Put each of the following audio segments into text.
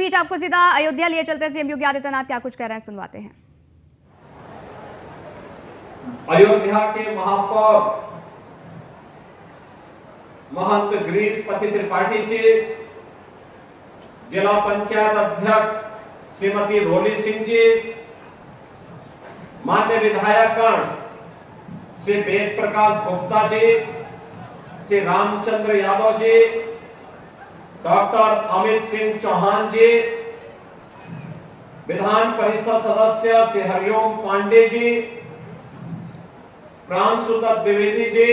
बीच आपको सीधा अयोध्या लिए चलते हैं। सीएम योगी आदित्यनाथ क्या कुछ कह रहे हैं, सुनवाते हैं। अयोध्या के महापौर महंत गिरीशपति त्रिपाठी जी, जिला पंचायत अध्यक्ष श्रीमती रोली सिंह जी, मान्य विधायकगण श्री वेद प्रकाश गुप्ता जी, श्री रामचंद्र यादव जी, डॉक्टर अमित सिंह चौहान जी, विधान परिषद सदस्य श्री हरिओम पांडे जी, प्रांशुदत्त द्विवेदी जी,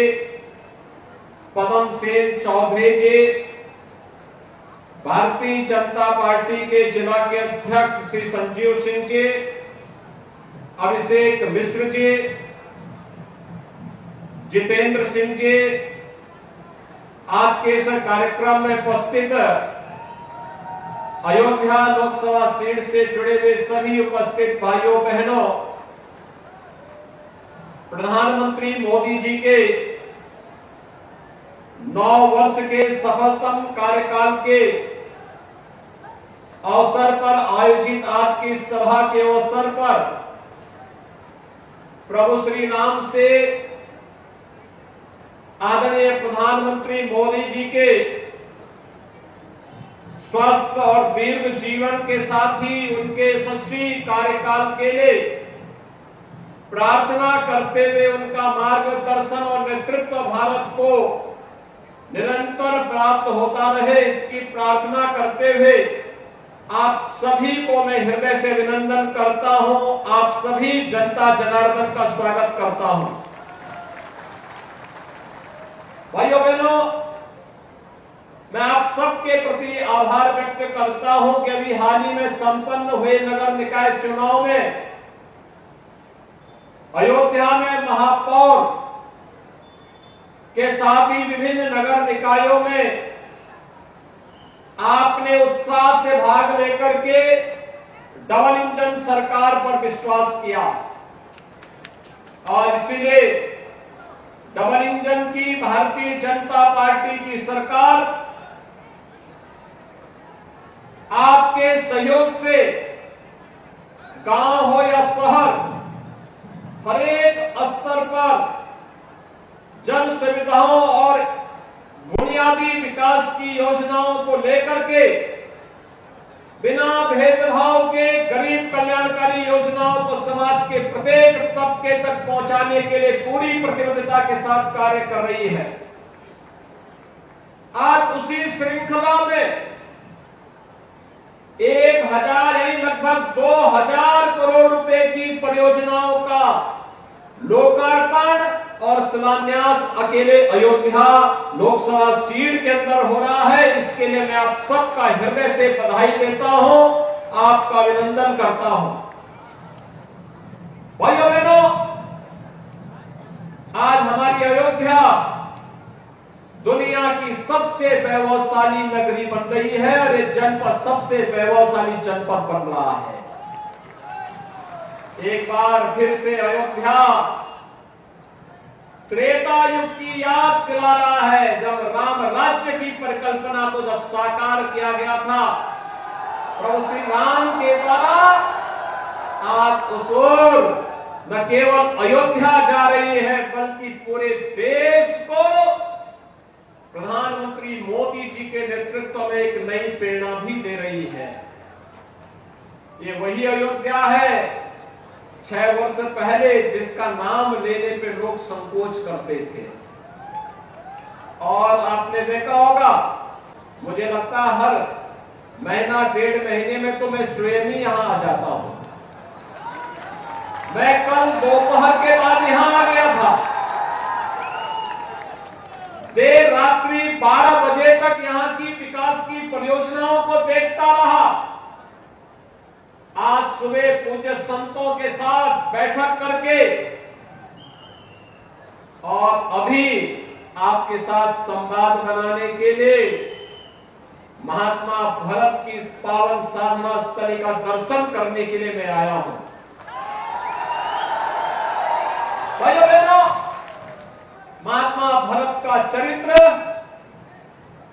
पदम सेन चौधरी जी, भारतीय जनता पार्टी के जिला के अध्यक्ष श्री संजीव सिंह जी, अभिषेक मिश्र जी, जितेंद्र सिंह जी, आज के इस कार्यक्रम में उपस्थित अयोध्या लोकसभा सीट से जुड़े हुए सभी उपस्थित भाइयों बहनों, प्रधानमंत्री मोदी जी के 9 वर्ष के सफलतम कार्यकाल के अवसर पर आयोजित आज की सभा के अवसर पर प्रभु श्री राम से आदरणीय प्रधानमंत्री मोदी जी के स्वस्थ और दीर्घ जीवन के साथ ही उनके यशस्वी कार्यकाल के लिए प्रार्थना करते हुए उनका मार्गदर्शन और नेतृत्व भारत को निरंतर प्राप्त होता रहे, इसकी प्रार्थना करते हुए आप सभी को मैं हृदय से अभिनंदन करता हूं। आप सभी जनता जनार्दन का स्वागत करता हूं। भाइयों बहनों, मैं आप सबके प्रति आभार व्यक्त करता हूं कि अभी हाल ही में संपन्न हुए नगर निकाय चुनाव में अयोध्या में महापौर के साथ ही विभिन्न नगर निकायों में आपने उत्साह से भाग लेकर के डबल इंजन सरकार पर विश्वास किया और इसीलिए डबल इंजन की भारतीय जनता पार्टी की सरकार आपके सहयोग से गांव हो या शहर, हर एक स्तर पर जन सुविधाओं और बुनियादी विकास की योजनाओं को लेकर के बिना भेदभाव के गरीब कल्याणकारी योजनाओं को समाज के प्रत्येक तबके तक पहुंचाने के लिए पूरी प्रतिबद्धता के साथ कार्य कर रही है। आज उसी श्रृंखला में 1000 यानी लगभग 2000 करोड़ रुपए की परियोजनाओं का लोकार्पण और शिलान्यास अकेले अयोध्या लोकसभा सीट के अंदर हो रहा है। इसके लिए मैं आप सबका हृदय से बधाई देता हूं, आपका अभिनंदन करता हूं। भाइयों बहनों, आज हमारी अयोध्या दुनिया की सबसे वैभवशाली नगरी बन रही है और ये जनपद सबसे वैभवशाली जनपद बन रहा है। एक बार फिर से अयोध्या त्रेता युग की याद दिला रहा है, जब राम राज्य की परिकल्पना को जब साकार किया गया था प्रभु श्री राम के द्वारा। आज उस ओर न केवल अयोध्या जा रही है बल्कि पूरे देश को प्रधानमंत्री मोदी जी के नेतृत्व में एक नई प्रेरणा भी दे रही है। ये वही अयोध्या है 6 वर्ष पहले जिसका नाम लेने पे लोग संकोच करते थे। और आपने देखा होगा, मुझे लगता है हर महीना 1.5 महीने में तो मैं स्वयं ही यहां आ जाता हूं। मैं कल दोपहर के बाद यहां आ गया था, देर रात्रि 12 बजे तक यहां की विकास की परियोजनाओं को देखता रहा। आज सुबह पूज्य संतों के साथ बैठक करके और अभी आपके साथ संवाद बनाने के लिए महात्मा भरत की इस पावन साधना स्थली का दर्शन करने के लिए मैं आया हूं। भाइयों बहनों, महात्मा भरत का चरित्र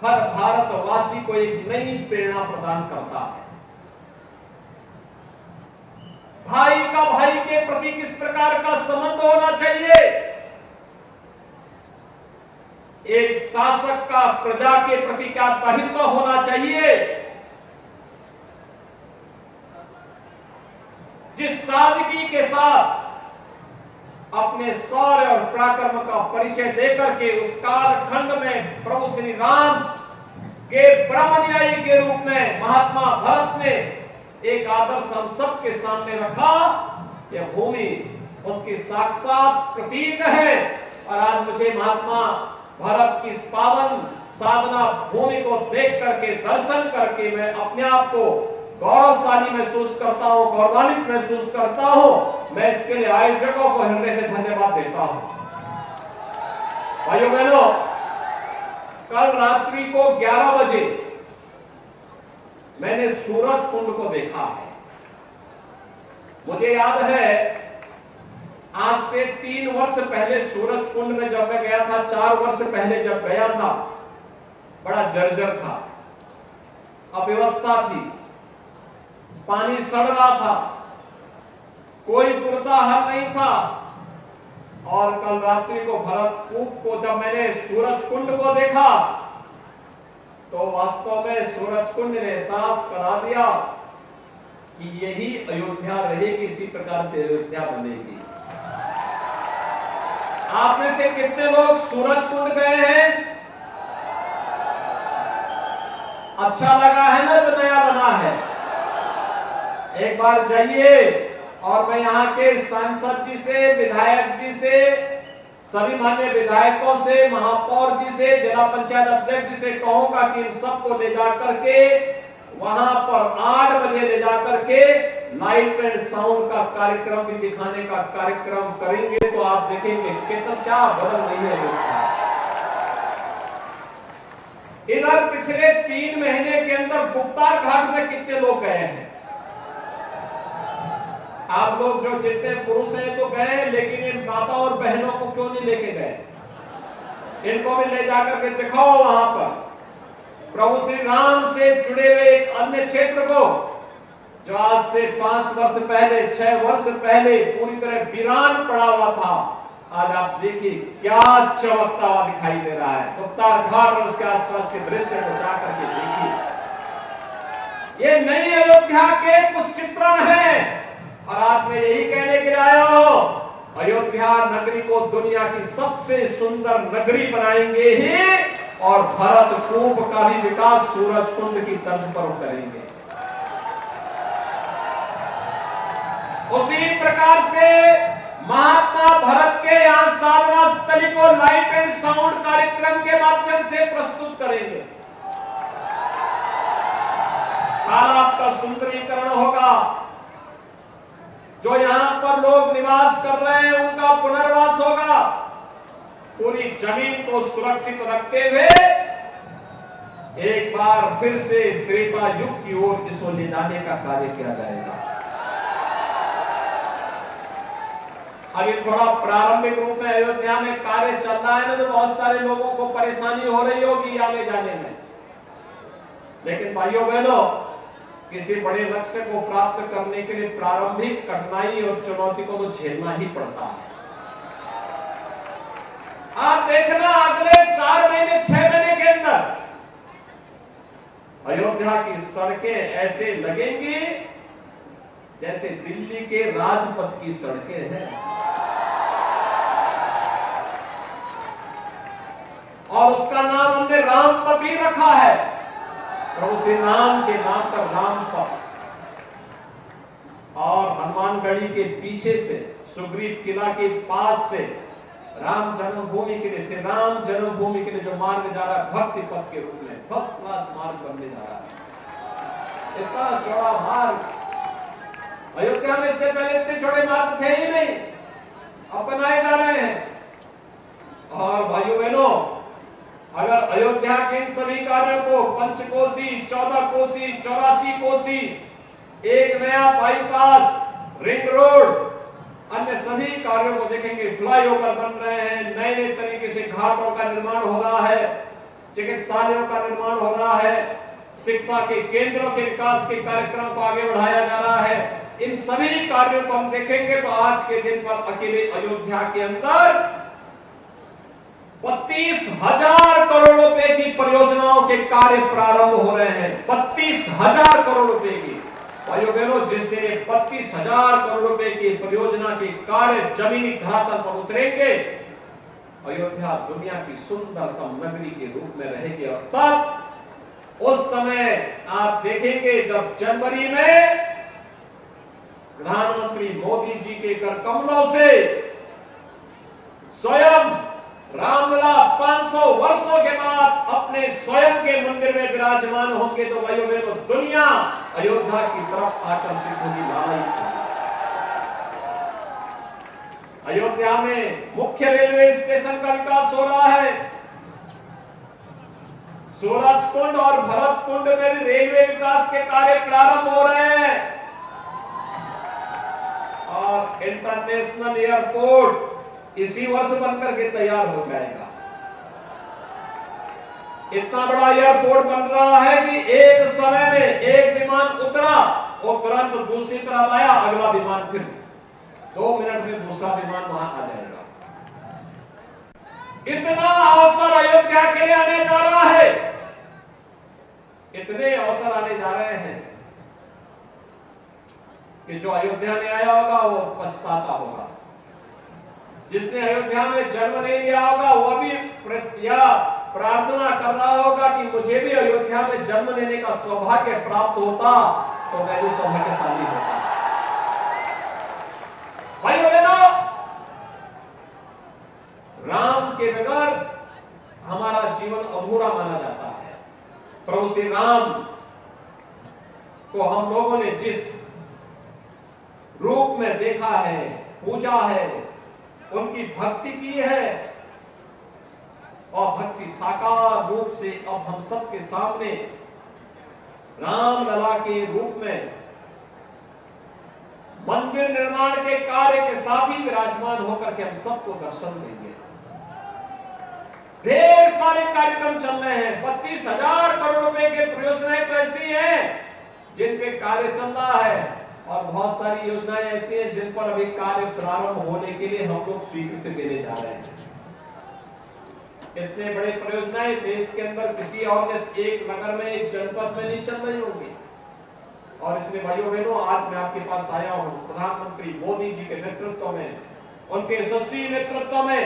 हर भारतवासी को एक नई प्रेरणा प्रदान करता है। का भाई के प्रति किस प्रकार का संबंध होना चाहिए, एक शासक का प्रजा के प्रति क्या दायित्व होना चाहिए, जिस सादगी के साथ अपने शौर्य और पराक्रम का परिचय देकर के उस कालखंड में प्रभु श्री राम के ब्रह्मन्यायी के रूप में महात्मा भरत ने एक आदर्श हम सबके सामने रखा, यह भूमि उसकी साक्षात प्रतीक है। और आज मुझे महात्मा भरत की इस पावन साधना भूमि को देख करके, दर्शन करके मैं अपने आप को गौरवशाली महसूस करता हूं, गौरवान्वित महसूस करता हूं। मैं इसके लिए आयोजकों को हृदय से धन्यवाद देता हूं। भाइयों बहनों, कल रात्रि को 11 बजे मैंने सूरज कुंड को देखा है। मुझे याद है आज से 3 वर्ष पहले सूरज कुंड में जब मैं गया था, 4 वर्ष पहले जब गया था, बड़ा जर्जर था, अव्यवस्था थी, पानी सड़ रहा था, कोई पुरसा हल नहीं था। और कल रात्रि को भरत कूप को जब मैंने सूरज कुंड को देखा तो वास्तव में सूरज कुंड ने एहसास करा दिया कि यही अयोध्या रहेगी, इसी प्रकार से अयोध्या बनेगी। आप में से कितने लोग सूरज कुंड गए हैं? अच्छा लगा है ना जो नया बना है? एक बार जाइए। और मैं यहाँ के सांसद जी से, विधायक जी से, सभी मान्य विधायकों से, महापौर जी से, जिला पंचायत अध्यक्ष जी से कहूंगा कि इन सबको ले जाकर के वहां पर 8 बजे ले जाकर के लाइट एंड साउंड का कार्यक्रम भी दिखाने का कार्यक्रम करेंगे, तो आप देखेंगे कितना क्या बदल रही है लोग। इधर पिछले 3 महीने के अंदर गुप्तार घाट में कितने लोग गए हैं? आप लोग जो जितने पुरुष हैं तो गए, लेकिन इन माता और बहनों को क्यों नहीं लेके गए? इनको भी ले जाकर के दिखाओ वहां पर प्रभु श्री राम से जुड़े हुए एक अन्य क्षेत्र को, जो आज से 5 वर्ष पहले, 6 वर्ष पहले पूरी तरह वीरान पड़ा हुआ था। आज आप देखिए क्या चमकता हुआ दिखाई दे रहा है। गुप्तार घाट और उसके आसपास के दृश्य को जाकर के देखिए। ये नई अयोध्या के कुछ चित्रण है। और आज मैं यही कहने के लिए आया हूं, अयोध्या नगरी को दुनिया की सबसे सुंदर नगरी बनाएंगे ही, और भरत कूप का भी विकास सूरज कुंड की तर्ज पर करेंगे। उसी प्रकार से महात्मा भरत के यहाँ साधना स्थली को लाइट एंड साउंड कार्यक्रम के माध्यम से प्रस्तुत करेंगे। तालाब का सुंदरीकरण होगा, जो यहां पर लोग निवास कर रहे हैं उनका पुनर्वास होगा। पूरी जमीन को सुरक्षित रखते हुए एक बार फिर से त्रेता युग की ओर इसको ले जाने का कार्य किया जाएगा। अभी थोड़ा प्रारंभिक रूप में अयोध्या में कार्य चल रहा है ना, तो बहुत सारे लोगों को परेशानी हो रही होगी आने जाने में। लेकिन भाइयों बहनों, किसी बड़े लक्ष्य को प्राप्त करने के लिए प्रारंभिक कठिनाई और चुनौती को तो झेलना ही पड़ता है। आप देखना अगले 4 महीने 6 महीने के अंदर अयोध्या की सड़कें ऐसे लगेंगी जैसे दिल्ली के राजपथ की सड़कें हैं। और उसका नाम हमने रामपथ ही रखा है, प्रभु श्री राम के नाम पर रामपथ। और हनुमानगढ़ी के पीछे से, सुग्रीव किला के पास से राम जन्मभूमि के लिए, श्री राम जन्मभूमि के लिए जो मार्ग जा रहा है, भक्ति पथ के रूप में फर्स्ट क्लास मार्ग बनने जा रहा है। इतना चौड़ा मार्ग अयोध्या में इससे पहले इतने चौड़े मार्ग थे ही नहीं, अब बनाए जा रहे हैं। और भाइयों बहनों, अगर अयोध्या के इन सभी कार्यों को पंचकोसी, 14 कोसी, 84 कोसी, एक नया बाईपास, रिंग रोड, अन्य सभी कार्यों को देखेंगे। फ्लाईओवर बन रहे हैं, नए नए तरीके से घाटों का निर्माण हो रहा है, चिकित्सालयों का निर्माण हो रहा है, शिक्षा के केंद्रों के विकास के कार्यक्रम को आगे बढ़ाया जा रहा है। इन सभी कार्यों को हम देखेंगे तो आज के दिन पर अकेले अयोध्या के अंदर 32,000 करोड़ रुपए की परियोजनाओं के कार्य प्रारंभ हो रहे हैं। 32,000 करोड़ रुपए की। भाइयों बहनों, जिस दिन 32,000 करोड़ रुपए की परियोजना के कार्य जमीनी धरातल पर उतरेंगे, अयोध्या दुनिया की सुंदरतम नगरी के रूप में रहेगी। और तब उस समय आप देखेंगे जब जनवरी में प्रधानमंत्री मोदी जी के कर कमलों से स्वयं रामलला 500 वर्षों के बाद अपने स्वयं के मंदिर में विराजमान होंगे तो भाइयों बहनों, दुनिया अयोध्या की तरफ आकर्षित होगी। अयोध्या में मुख्य रेलवे स्टेशन का विकास हो रहा है। सूरजकुंड और भरतकुंड में भी रेलवे विकास के कार्य प्रारंभ हो रहे हैं और इंटरनेशनल एयरपोर्ट इसी वर्ष बनकर के तैयार हो जाएगा। इतना बड़ा एयरपोर्ट बन रहा है कि एक समय में एक विमान उतरा और तुरंत दूसरी तरफ आया, अगला विमान फिर 2 मिनट में दूसरा विमान वहां आ जाएगा। इतना अवसर अयोध्या के लिए आने जा रहा है, इतने अवसर आने जा रहे हैं कि जो अयोध्या में आया होगा वो पछताता होगा। जिसने अयोध्या में जन्म नहीं लिया होगा वह भी प्रार्थना कर रहा होगा कि मुझे भी अयोध्या में जन्म लेने का सौभाग्य प्राप्त होता तो मैं भी सौभाग्यशाली होता। भाइयों बहनों, राम के बगैर हमारा जीवन अधूरा माना जाता है। प्रभु श्री राम को हम लोगों ने जिस रूप में देखा है, पूजा है, उनकी भक्ति की है और भक्ति साकार रूप से अब हम सबके सामने रामलला के रूप में मंदिर निर्माण के कार्य के साथ ही विराजमान होकर के हम सबको दर्शन देंगे। ढेर सारे कार्यक्रम चल रहे हैं। 32,000 करोड़ रुपए के परियोजनाएं तो ऐसी हैं जिन पे कार्य चल रहा है और बहुत सारी योजनाएं ऐसी हैं जिन पर अभी कार्य प्रारंभ होने के लिए हम लोग स्वीकृति देने जा रहे हैं। इतने बड़े परियोजनाएं देश के अंदर किसी और ने एक नगर में, एक जनपद में नहीं चल रही होंगी। और इसलिए भाइयों बहनों, आज मैं आपके पास आया हूं प्रधानमंत्री मोदी जी के नेतृत्व में, उनके यशस्वी नेतृत्व में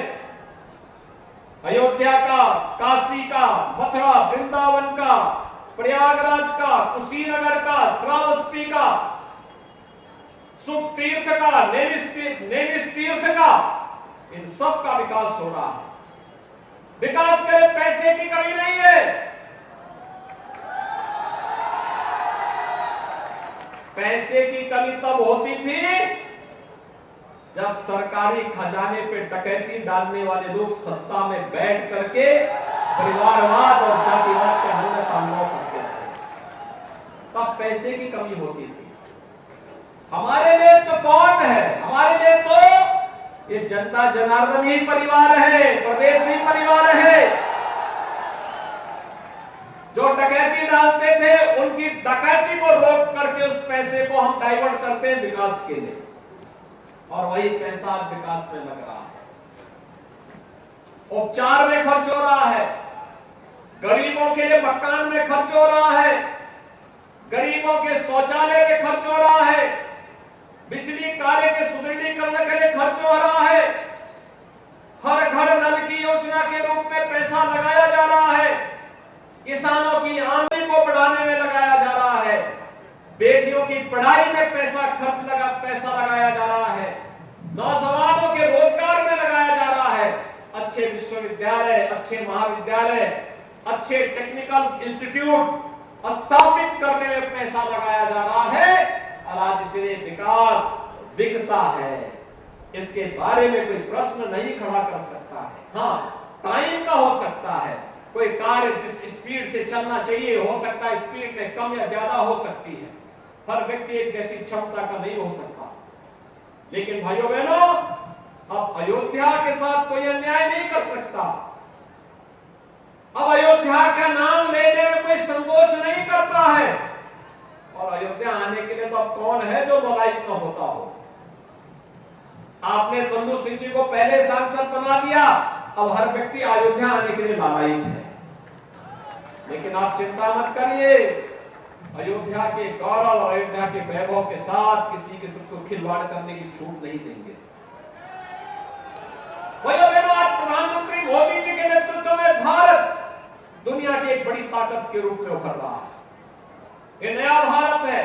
अयोध्या का, काशी का, मथुरा, वृंदावन का, प्रयागराज का, कुशीनगर का, श्रावस्ती का, सुख तीर्थ का, नेमिष तीर्थ का, इन सब का विकास हो रहा है। विकास के लिए पैसे की कमी नहीं है। पैसे की कमी तब होती थी जब सरकारी खजाने पे डकैती डालने वाले लोग सत्ता में बैठ करके परिवारवाद और जातिवाद के हमले तांडव करते थे, तब पैसे की कमी होती थी। हमारे लिए तो कौन है? हमारे लिए तो ये जनता जनार्दन ही परिवार है, प्रदेश ही परिवार है। जो डकैती डालते थे उनकी डकैती को रोक करके उस पैसे को हम डाइवर्ट करते हैं विकास के लिए, और वही पैसा विकास में लग रहा है। उपचार में खर्च हो रहा है, गरीबों के लिए मकान में खर्च हो रहा है, गरीबों के शौचालय में खर्च हो रहा है, बिजली कार्य के सुदृढ़ीकरण के लिए खर्च हो रहा है, हर घर नल की योजना के रूप में पैसा लगाया जा रहा है, किसानों की आमदनी को बढ़ाने में लगाया जा रहा है, बेटियों की पढ़ाई में पैसा लगाया जा रहा है, नौजवानों के रोजगार में लगाया जा रहा है, अच्छे विश्वविद्यालय, अच्छे महाविद्यालय, अच्छे टेक्निकल इंस्टीट्यूट स्थापित करने में पैसा लगाया जा रहा है। और आज इसलिए विकास दिखता है, इसके बारे में कोई प्रश्न नहीं खड़ा कर सकता है। हाँ, टाइम का हो सकता है, कोई कार्य जिस स्पीड से चलना चाहिए हो सकता है स्पीड में कम या ज्यादा हो सकती है, हर व्यक्ति एक जैसी क्षमता का नहीं हो सकता। लेकिन भाइयों बहनों, अब अयोध्या के साथ कोई अन्याय नहीं कर सकता। अब अयोध्या का नाम लेने में कोई संकोच नहीं करता है। और अयोध्या आने के लिए तो अब कौन है जो लालायित न होता हो। आपने तन्नू सिंह जी को पहले सांसद बना दिया, अब हर व्यक्ति अयोध्या आने के लिए लालायित है। लेकिन आप चिंता मत करिए, अयोध्या के गौरव, अयोध्या के वैभव के साथ किसी किस्म को खिलवाड़ करने की छूट नहीं देंगे। आज प्रधानमंत्री मोदी जी के नेतृत्व में भारत दुनिया की एक बड़ी ताकत के रूप में उभर रहा है। ये नया भारत है,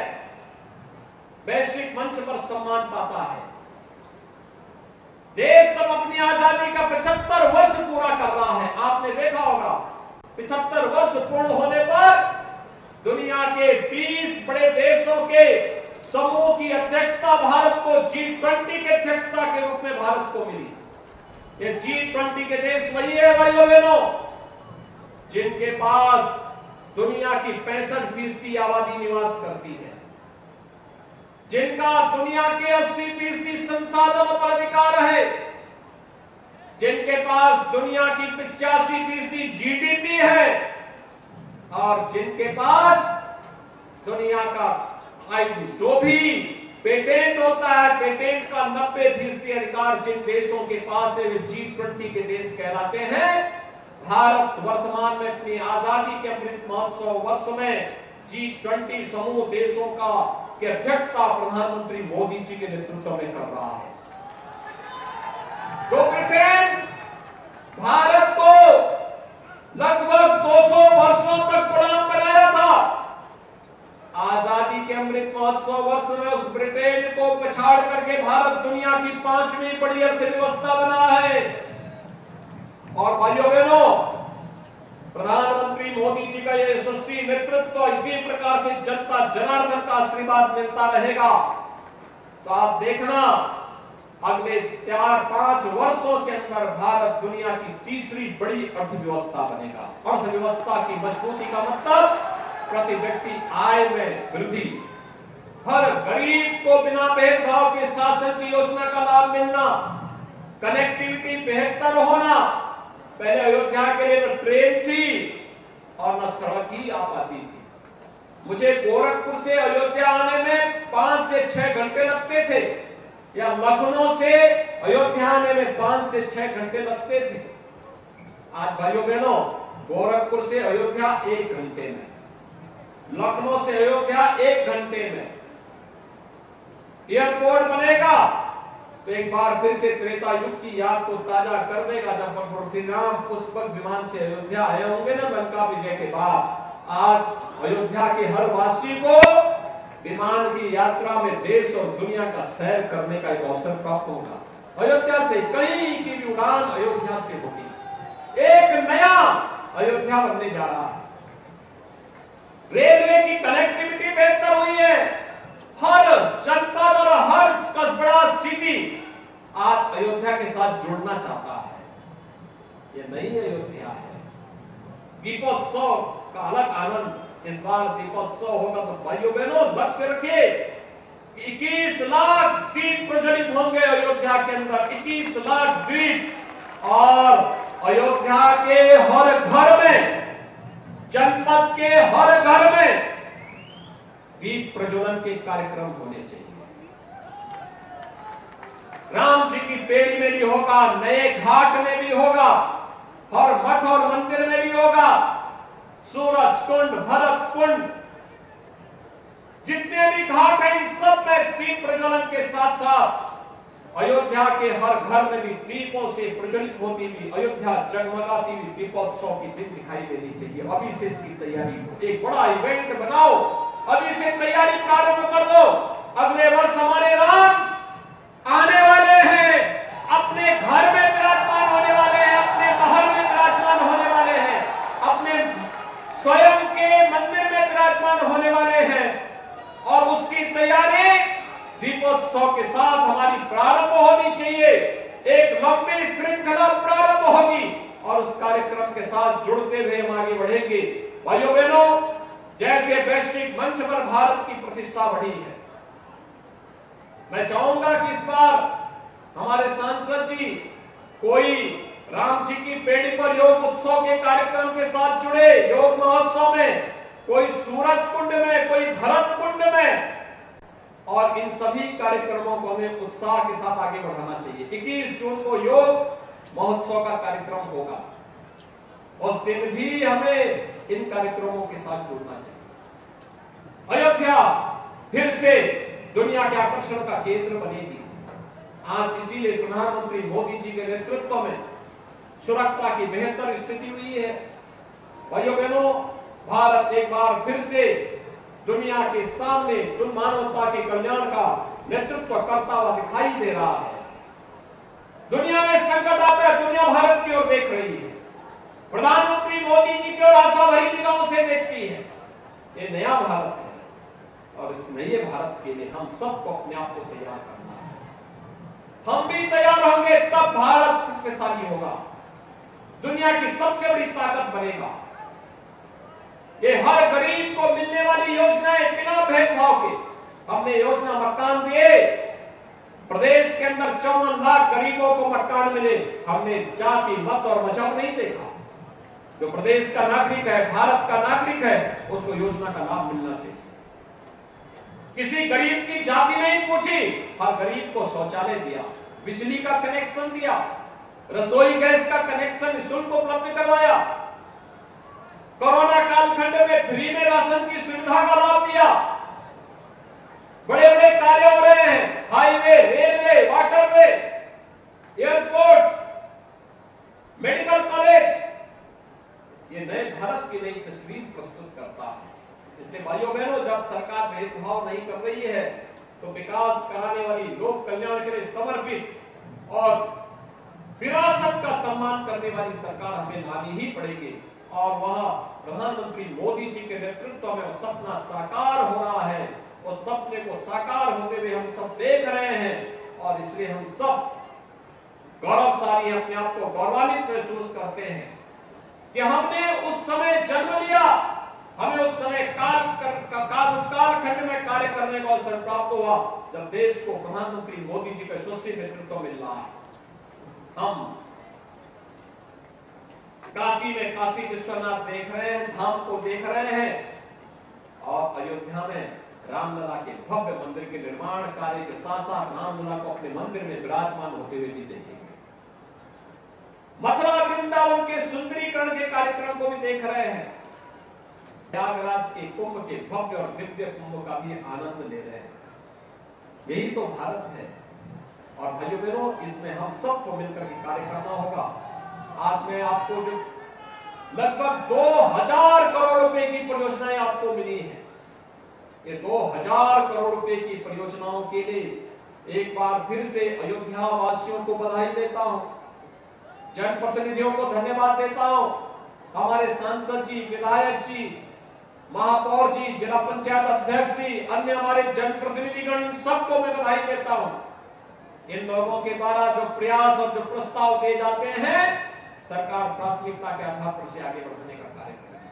वैश्विक मंच पर सम्मान पाता है। देश सब अपनी आजादी का 75 वर्ष पूरा कर रहा है। आपने देखा होगा 75 वर्ष पूर्ण होने पर दुनिया के 20 बड़े देशों के समूह की अध्यक्षता भारत को G20 के अध्यक्षता के रूप में भारत को मिली। ये G20 के देश वही है भाइयों बहनों जिनके पास दुनिया की 65% आबादी निवास करती है, जिनका दुनिया के 80% संसाधनों पर अधिकार है, जिनके पास दुनिया की 85% जीडीपी है और जिनके पास दुनिया का जो भी पेटेंट होता है, पेटेंट का 90% अधिकार जिन देशों के पास है वे G20 के देश कहलाते हैं। भारत वर्तमान में अपनी आजादी के अमृत महोत्सव वर्ष में G20 समूह देशों का की अध्यक्षता प्रधानमंत्री मोदी जी के नेतृत्व में कर रहा है। जो ब्रिटेन भारत को लगभग 200 वर्षों तक गुलाम बनाया था, आजादी के अमृत महोत्सव वर्ष में उस ब्रिटेन को पछाड़ करके भारत दुनिया की 5वीं बड़ी अर्थव्यवस्था बना है। और भाइयों बहनों, प्रधानमंत्री मोदी जी का यह यशस्वी नेतृत्व इसी प्रकार से जनता जनार्दन का आशीर्वाद मिलता रहेगा तो आप देखना अगले 4-5 वर्षों के अंदर भारत दुनिया की 3री बड़ी अर्थव्यवस्था बनेगा। अर्थव्यवस्था की मजबूती का मतलब प्रति व्यक्ति आय में वृद्धि, हर गरीब को बिना भेदभाव के शासन की योजना का लाभ मिलना, कनेक्टिविटी बेहतर होना। पहले अयोध्या के लिए न ट्रेन थी और न सड़क ही आ पाती थी। मुझे गोरखपुर से अयोध्या आने में 5 से 6 घंटे लगते थे, या लखनऊ से अयोध्या आने में 5 से 6 घंटे लगते थे। आज भाइयों बहनों, गोरखपुर से अयोध्या 1 घंटे में, लखनऊ से अयोध्या 1 घंटे में। एयरपोर्ट बनेगा तो एक बार फिर से त्रेता युग की याद को ताजा कर देगा, जब भगवान श्री राम पुष्पक विमान से अयोध्या आए होंगे ना लंका विजय के बाद। आज अयोध्या के हर वासी को विमान की यात्रा में देश और दुनिया का सैर करने का एक अवसर प्राप्त होगा। अयोध्या से कहीं की भी उड़ान अयोध्या से होगी। एक नया अयोध्या बनने जा रहा है। रेलवे की कनेक्टिविटी बेहतर हुई है। हर जनपद और हर कस्बा सिटी आज अयोध्या के साथ जुड़ना चाहता है। ये नई अयोध्या है। दीपोत्सव का अलग आनंद। इस बार दीपोत्सव होगा तो भाइयों बहनों लक्ष्य रखिए, 21 लाख दीप प्रज्वलित होंगे अयोध्या के अंदर। 21 लाख दीप, और अयोध्या के हर घर में, जनपद के हर घर में दीप प्रज्वलन के कार्यक्रम होने चाहिए। राम जी की पेड़ी में भी होगा, नए घाट में भी होगा, हर मठ और मंदिर में भी होगा। सूरज कुंड, भरत कुंड, जितने भी घाट हैं इन सब में दीप प्रज्वलन के साथ साथ अयोध्या के हर घर में भी दीपों से प्रज्वलित होती हुई अयोध्या जगमगाती हुई दीपोत्सव की दिन दिखाई देनी चाहिए। अभी से इसकी तैयारी हो, एक बड़ा इवेंट बनाओ, अभी से तैयारी प्रारंभ कर दो। अगले वर्ष हमारे राम आने वाले हैं, अपने घर में विराजमान होने वाले हैं, अपने महल में विराजमान होने वाले हैं, अपने स्वयं के मंदिर में विराजमान होने वाले हैं, और उसकी तैयारी दीपोत्सव के साथ हमारी प्रारंभ होनी चाहिए। एक लंबी श्रृंखला प्रारंभ होगी और उस कार्यक्रम के साथ जुड़ते हुए हम आगे बढ़ेंगे। भाइयों बहनों, जैसे वैश्विक मंच पर भारत की प्रतिष्ठा बढ़ी है, मैं चाहूंगा कि इस बार हमारे सांसद जी कोई राम जी की पेड़ी पर योग उत्सव के कार्यक्रम के साथ जुड़े, योग महोत्सव में कोई सूरज कुंड में, कोई भरत कुंड में, और इन सभी कार्यक्रमों को हमें उत्साह के साथ आगे बढ़ाना चाहिए। 21 जून को योग महोत्सव का कार्यक्रम होगा, उस दिन भी हमें इन कार्यक्रमों के साथ जुड़ना चाहिए। अयोध्या फिर से दुनिया के आकर्षण का केंद्र बनेगी। आज इसीलिए प्रधानमंत्री मोदी जी के नेतृत्व में सुरक्षा की बेहतर स्थिति हुई है। भाइयों बहनों, भारत एक बार फिर से दुनिया के सामने मानवता के कल्याण का नेतृत्व करता हुआ दिखाई दे रहा है। दुनिया में संकट आता है, दुनिया भारत की ओर देख रही है, प्रधानमंत्री मोदी जी की ओर आशा भरी निगाहों से देखती है। ये नया भारत है और इस नए भारत के लिए हम सबको अपने आप को तैयार करना है। हम भी तैयार होंगे तब भारत शक्तिशाली होगा, दुनिया की सबसे बड़ी ताकत बनेगा। ये हर गरीब को मिलने वाली योजनाएं बिना भेदभाव के, हमने योजना मकान दिए, प्रदेश के अंदर 54 लाख गरीबों को मकान मिले। हमने जाति, मत और मजहब नहीं देखा। जो प्रदेश का नागरिक है, भारत का नागरिक है, उसको योजना का लाभ मिलना चाहिए। किसी गरीब की जाति नहीं पूछी, हर गरीब को शौचालय दिया, बिजली का कनेक्शन दिया, रसोई गैस का कनेक्शन निःशुल्क उपलब्ध करवाया, कोरोना कालखंड में फ्री में राशन की सुविधा का लाभ दिया। बड़े बड़े कार्य हो रहे हैं, highway, railway, waterway, airport, medical college. ये नए भारत की नई तस्वीर प्रस्तुत करता है। इसलिए भाइयों बहनों, जब सरकार भेदभाव नहीं कर रही है तो विकास कराने वाली, लोक कल्याण के लिए समर्पित और विरासत का सम्मान करने वाली सरकार हमें लानी ही पड़ेगी। और वह प्रधानमंत्री मोदी जी के नेतृत्व में वो सपना साकार हो रहा है। उस सपने को साकार होते हुए हम सब देख रहे हैं और इसलिए हम सब गौरवशाली, अपने आप को गौरवान्वित महसूस करते हैं कि हमने उस समय जन्म लिया, हमें उस समय उस कालखंड में कार्य करने का अवसर प्राप्त हुआ जब देश को प्रधानमंत्री मोदी जी का यशस्वी नेतृत्व मिल रहा है। हम काशी में काशी विश्वनाथ देख रहे हैं, धाम को देख रहे हैं, और अयोध्या में रामलला के भव्य मंदिर के निर्माण कार्य के साथ साथ रामलला को अपने मंदिर में विराजमान होते हुए भी देखेंगे। मथुरा वृंदावन के सुंदरीकरण के कार्यक्रम को भी देख रहे हैं। प्रयागराज के कुंभ के भव्य और दिव्य कुंभ का भी आनंद ले रहे हैं। यही तो भारत है। और भाइयों बहनों, इसमें हम सबको मिलकर के कार्य करना होगा। आज में आपको जो लगभग 2000 करोड़ रुपए की परियोजनाएं आपको मिली हैं, ये 2000 करोड़ रुपए की परियोजनाओं के लिए एक बार फिर से अयोध्या वासियों को बधाई देता हूं, जनप्रतिनिधियों को धन्यवाद देता हूं, हमारे सांसद जी, विधायक जी, महापौर जी, जिला पंचायत अध्यक्ष जी, अन्य हमारे जनप्रतिनिधिगण, इन सबको मैं बधाई देता हूं। इन लोगों के द्वारा जो प्रयास और जो प्रस्ताव दिए जाते हैं, सरकार प्राथमिकता के आधार पर से आगे बढ़ने का कार्य करेगी।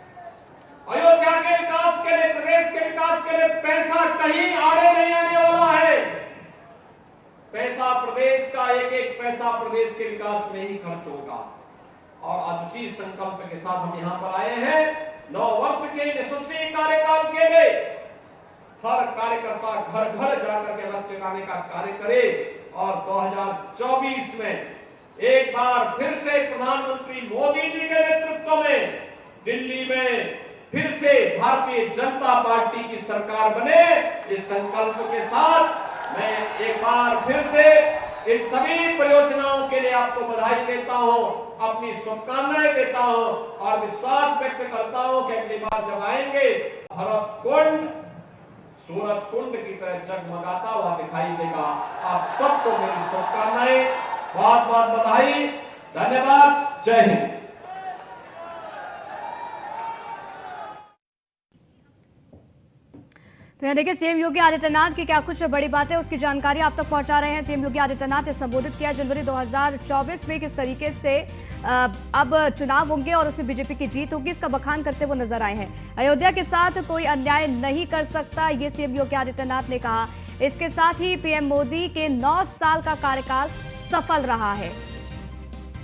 अयोध्या के विकास के लिए, प्रदेश के विकास के लिए पैसा कहीं आड़े नहीं आने वाला है। पैसा प्रदेश का, एक एक पैसा प्रदेश के विकास में ही खर्च होगा। और आज उसी संकल्प के साथ हम यहाँ पर आए हैं। 9 वर्ष के यशस्वी कार्यकाल के लिए हर कार्यकर्ता घर घर जाकर के रथ जगाने का कार्य करे और 2024 में एक बार फिर से प्रधानमंत्री मोदी जी के नेतृत्व में दिल्ली में फिर से भारतीय जनता पार्टी की सरकार बने। इस संकल्प के साथ मैं एक बार फिर से इन सभी परियोजनाओं के लिए आपको बधाई देता हूं, अपनी शुभकामनाएं देता हूं और विश्वास व्यक्त करता हूं कि अगली बार जब आएंगे भरत कुंड सूरज कुंड की तरह जगमगाता हुआ दिखाई देगा। आप सबको मेरी शुभकामनाएं, बहुत बहुत बधाई, धन्यवाद, जय हिंद। तो यहाँ देखिए, सीएम योगी आदित्यनाथ की क्या कुछ बड़ी बातें, उसकी जानकारी आप तक पहुंचा रहे हैं। सीएम योगी आदित्यनाथ ने संबोधित किया जनवरी 2024 में किस तरीके से अब चुनाव होंगे और उसमें बीजेपी की जीत होगी, इसका बखान करते हुए नजर आए हैं। अयोध्या के साथ कोई अन्याय नहीं कर सकता, ये सीएम योगी आदित्यनाथ ने कहा। इसके साथ ही पीएम मोदी के 9 साल का कार्यकाल सफल रहा है।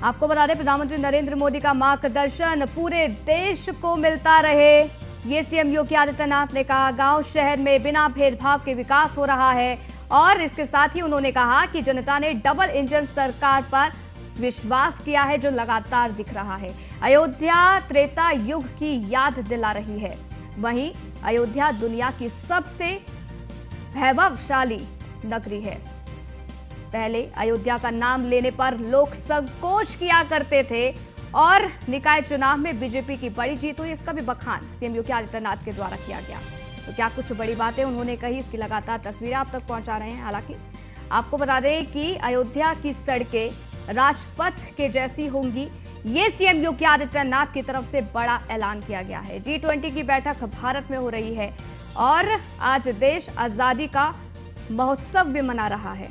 आपको बता दें, प्रधानमंत्री नरेंद्र मोदी का मार्गदर्शन पूरे देश को मिलता रहे, ये सीएम योगी आदित्यनाथ ने कहा। गांव शहर में बिना भेदभाव के विकास हो रहा है और इसके साथ ही उन्होंने कहा कि जनता ने डबल इंजन सरकार पर विश्वास किया है, जो लगातार दिख रहा है। अयोध्या त्रेता युग की याद दिला रही है। वहीं अयोध्या दुनिया की सबसे वैभवशाली नगरी है। पहले अयोध्या का नाम लेने पर लोग संकोच किया करते थे और निकाय चुनाव में बीजेपी की बड़ी जीत हुई, इसका भी बखान सीएम योगी आदित्यनाथ के द्वारा किया गया। तो क्या कुछ बड़ी बातें उन्होंने कही, इसकी लगातार तस्वीरें आप तक पहुंचा रहे हैं। हालांकि आपको बता दें कि अयोध्या की सड़कें राजपथ के जैसी होंगी, ये सीएम योगी आदित्यनाथ की तरफ से बड़ा ऐलान किया गया है। G20 की बैठक भारत में हो रही है और आज देश आजादी का महोत्सव भी मना रहा है।